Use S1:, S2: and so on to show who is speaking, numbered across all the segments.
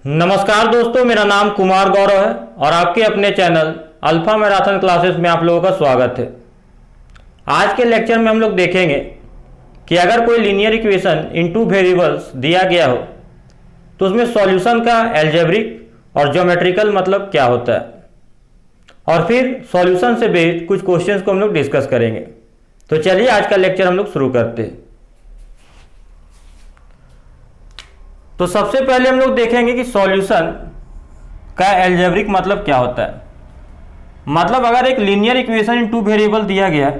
S1: नमस्कार दोस्तों, मेरा नाम कुमार गौरव है और आपके अपने चैनल अल्फा मैराथन क्लासेस में आप लोगों का स्वागत है। आज के लेक्चर में हम लोग देखेंगे कि अगर कोई linear equation in two variables दिया गया हो तो उसमें सॉल्यूशन का अलजेब्रिक और ज्योमेट्रिकल मतलब क्या होता है, और फिर सॉल्यूशन से बेस्ड कुछ क्वेश्चंस को हम लोग डिस्कस करेंगे। तो चलिए आज का लेक्चर हम लोग शुरू करते हैं। तो सबसे पहले हम लोग देखेंगे कि सॉल्यूशन का अलजेब्रिक मतलब क्या होता है। मतलब अगर एक linear equation in two variable दिया गया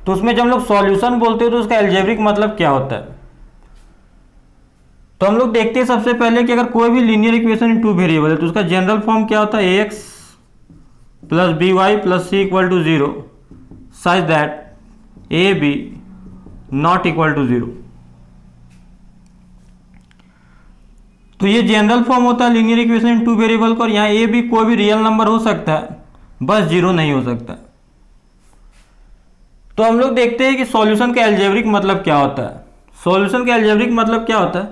S1: तो उसमें जब हम लोग सॉल्यूशन बोलते हो तो उसका अलजेब्रिक मतलब क्या होता है। तो हम लोग देखते हैं सबसे पहले कि अगर कोई भी linear equation in two variable है तो उसका जनरल फॉर्म क्या होता है, ax plus B Y plus C equal to 0 such that A B not equal to 0। तो ये जनरल फॉर्म होता है linear equation in two variable का, और यहाँ ए बी कोई भी रियल नंबर हो सकता है, बस 0 नहीं हो सकता। तो हम लोग देखते हैं कि सॉल्यूशन का अलजेब्रिक मतलब क्या होता है। सॉल्यूशन का अलजेब्रिक मतलब क्या होता है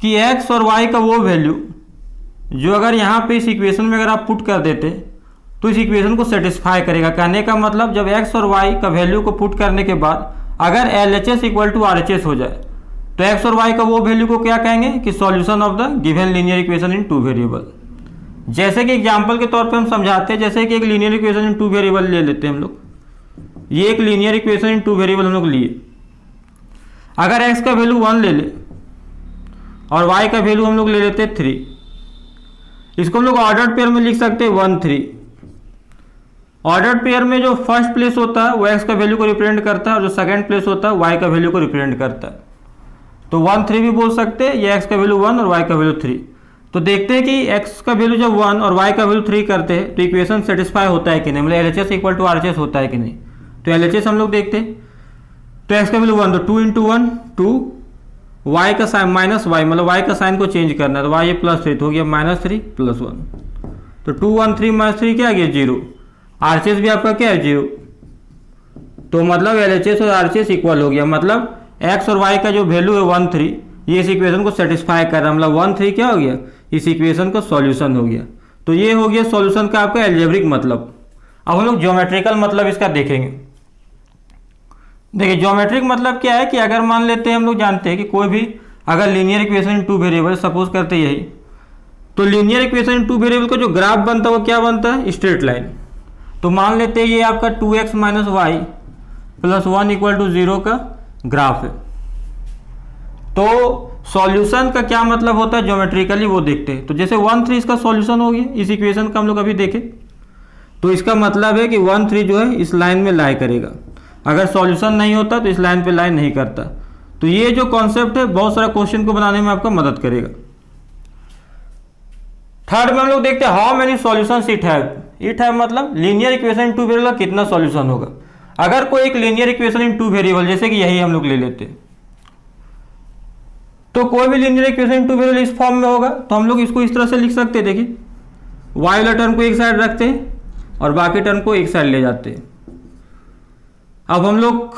S1: कि x और y का वो वैल्यू जो अगर यहाँ पे इस इक्वेशन में अगर आप पुट कर देते तो इस इक्वेशन को सेटिस्फाई करेगा। कहने का मतलब जब x और y का वैल्यू को पुट करने के बाद अगर LHS इक्वल टू RHS हो जाए तो x और y का वो वैल्यू को क्या कहेंगे कि solution of the given linear equation in two variable. जैसे कि एग्जांपल के तौर पे हम समझाते हैं, जैसे कि एक linear equation in two variable ले लेते हैं हम लोग। ये एक linear equation in two variable हम लोग लिए। अगर x का वैल्यू 1 ले ले और y का वैल्यू हम लोग ले लेते हैं 3, इसको हम लोग ऑर्डर्ड पेयर में लिख सकते हैं 1 3। ऑर्डर्ड पेयर में जो फर्स्ट प्लेस होता है वो x का वैल्यू को रिप्रेजेंट करता है और जो सेकंड प्लेस होता है y का वैल्यू को रिप्रेजेंट करता है। तो 1 3 भी बोल सकते हैं, ये x का वैल्यू 1 और y का वैल्यू 3। तो देखते हैं कि x का वैल्यू जब 1 और y का वैल्यू 3 करते हैं तो इक्वेशन सेटिस्फाई होता है कि नहीं, मतलब LHS इक्वल टू RHS होता है कि नहीं। तो LHS हम लोग देखते हैं, तो x का वैल्यू 1 तो 2 इंटू 1 2, y का साइन माइनस y, मतलब y का साइन को चेंज करना है तो y ये प्लस 3 हो गया -3 + 1। तो 2 1 3 -3 क्या आ गया 0। RHS भी आपका क्या है 0। तो मतलब LHS और RHS इक्वल हो गया, मतलब x और y का जो वैल्यू है 1 3 ये इस इक्वेशन को सेटिस्फाई कर रहा है, मतलब 1 3 क्या हो गया, इस इक्वेशन का सॉल्यूशन हो गया। तो ये हो गया सॉल्यूशन का आपका अलजेब्रिक मतलब। अब हम लोग ज्योमेट्रिकल मतलब इसका देखेंगे। देखिए ज्योमेट्रिक मतलब क्या है कि अगर मान लेते हैं, हम लोग जानते हैं कि कोई भी अगर linear equation in two variable suppose करते यही, तो linear equation in two variable का जो ग्राफ बनता है वो क्या बनता है, स्ट्रेट लाइन। तो मान लेते हैं ये आपका 2x - y + 1 = 0 का ग्राफ है। तो सॉल्यूशन का क्या मतलब होता है ज्योमेट्रिकली वो देखते हैं। तो जैसे 1 3 इसका सॉल्यूशन हो गया, इस इक्वेशन का हम लोग अभी देखें तो इसका मतलब है कि 1 3 जो है इस लाइन में लाई करेगा। अगर सॉल्यूशन नहीं होता तो इस लाइन पे लाइन नहीं करता। तो ये जो कॉन्सेप्ट है बहुत सारा क्वेश्चन को बनाने में आपका मदद करेगा। थर्ड में हम लोग देखते हैं how many solutions it have मतलब linear equation in two variable का कितना सॉल्यूशन होगा। अगर कोई एक linear equation in two variable जैसे कि यही हम लोग ले लेते हैं, तो कोई भी linear equation in two variable इस फॉर्म में होगा तो हम लोग इसको इस तरह से लिख सकते हैं। देखिए y वाला टर्म को एक साइड रखते हैं और बाकी टर्म को एक साइड ले जाते हैं। अब हम लोग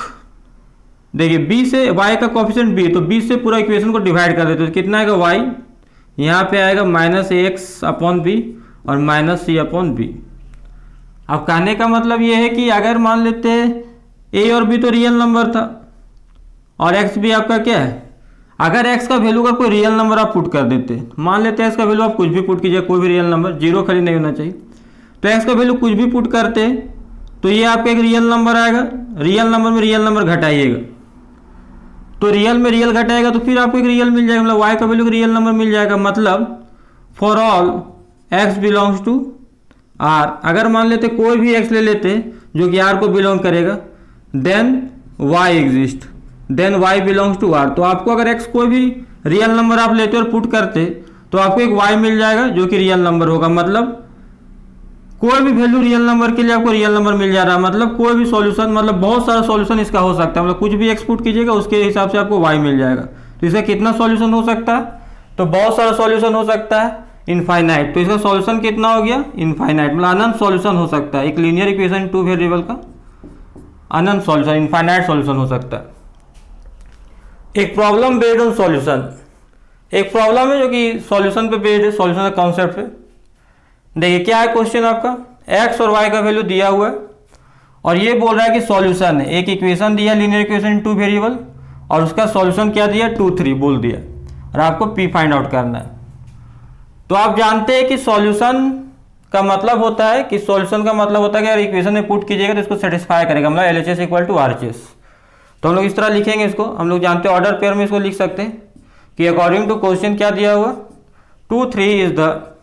S1: देखिए b से y का कोफिशिएंट b, तो b से पूरा इक्वेशन को डिवाइड कर देते हैं। तो कितना आएगा y, यहाँ पे आएगा -ax/b और -c/b। अब कहने का मतलब ये है कि अगर मान लेते हैं a और b तो रियल नंबर था और x भी आपका क्या है, अगर x का वैल्यू का कोई रियल नंबर आप पुट कर देते, मान लेते हैं x का वैल्यू आप कुछ भी पुट कीजिए, कोई भी रियल नंबर, 0 खाली नहीं होना चाहिए। तो x का वैल्यू कुछ भी पुट करते हैं तो ये आपका एक रियल नंबर आएगा। रियल नंबर में रियल नंबर घटाइएगा तो रियल में रियल घटाएगा तो फिर आपको एक रियल मिल जाएगा, मतलब y का वैल्यू रियल नंबर मिल जाएगा। मतलब for all x belongs to r, अगर मान लेते कोई भी x ले लेते जो कि r को बिलोंग करेगा, then y exist, then y belongs to r। तो आपको अगर x कोई भी रियल नंबर आप लेते और पुट करते तो आपको एक y मिल जाएगा जो कि रियल नंबर होगा। मतलब कोई भी वैल्यू रियल नंबर के लिए आपको रियल नंबर मिल जा रहा है। मतलब कोई भी सॉल्यूशन, मतलब बहुत सारा सॉल्यूशन इसका हो सकता है, मतलब कुछ भी x पुट कीजिएगा उसके हिसाब से आपको y मिल जाएगा। तो इसका कितना सॉल्यूशन हो सकता है, तो बहुत सारा सॉल्यूशन हो सकता है, इनफाइनाइट। तो इसका सॉल्यूशन कितना हो गया, इनफाइनाइट, मतलब अनंत सॉल्यूशन हो सकता है। एक लीनियर इक्वेशन टू वेरिएबल का अनंत सॉल्यूशन, इनफाइनाइट सॉल्यूशन हो सकता है। एक प्रॉब्लम बेस्ड ऑन सॉल्यूशन, एक प्रॉब्लम है जो कि सॉल्यूशन पे बेस्ड है, सॉल्यूशन का कॉन्सेप्ट पे। देखिए क्या है क्वेश्चन आपका, एक्स और वाई का वैल्यू दिया हुआ है और ये बोल रहा है कि सॉल्यूशन है, एक इक्वेशन दिया linear equation in two variable और उसका सॉल्यूशन क्या दिया 2 3 बोल दिया और आपको पी फाइंड आउट करना है। तो आप जानते हैं कि सॉल्यूशन का मतलब होता है कि सॉल्यूशन का मतलब होता है कि अगर इक्वेशन में पुट कीजिएगा तो इसको सेटिस्फाई करेगा, मतलब LHS इक्वल टू RHS। तो हम लोग इस तरह लिखेंगे इसको, हम लोग जानते हैं ऑर्डर पेयर में इसको लिख सकते हैं कि अकॉर्डिंग टू क्वेश्चन क्या दिया हुआ 2 3 इज द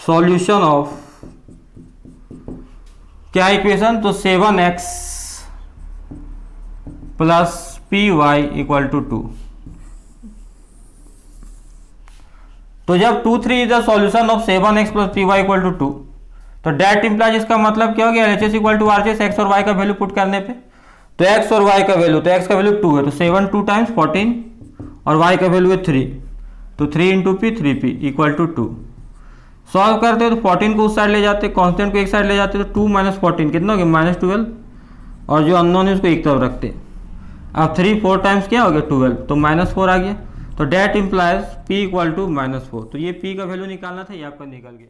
S1: सॉल्यूशन ऑफ क्या इक्वेशन, तो 7x plus py equal to 2। तो जब 2 3 is the solution of 7x plus py equal to 2, तो डेट इंप्लाइज इसका मतलब क्या हो गया, LHS equal to RHS X और y का वैल्यू पुट करने पे। तो x और y का वैल्यू, तो x का वैल्यू 2 है तो 7 2 टाइम्स 14 और y का वैल्यू है 3, तो 3 into P 3p equal to 2। Solve करते हैं तो 14 को उस साइड ले जाते हैं, कॉन्स्टेंट को एक साइड ले जाते हैं, तो 2 माइनस 14 कितना हो गया -12 और जो अननोन है उसको एक तरफ रखते हैं। अब 3 4 टाइम्स क्या हो गया 12, तो -4 आ गया। तो that implies p equal to -4। तो ये p का वैल्यू निकालना था, ये आपका निकल गया।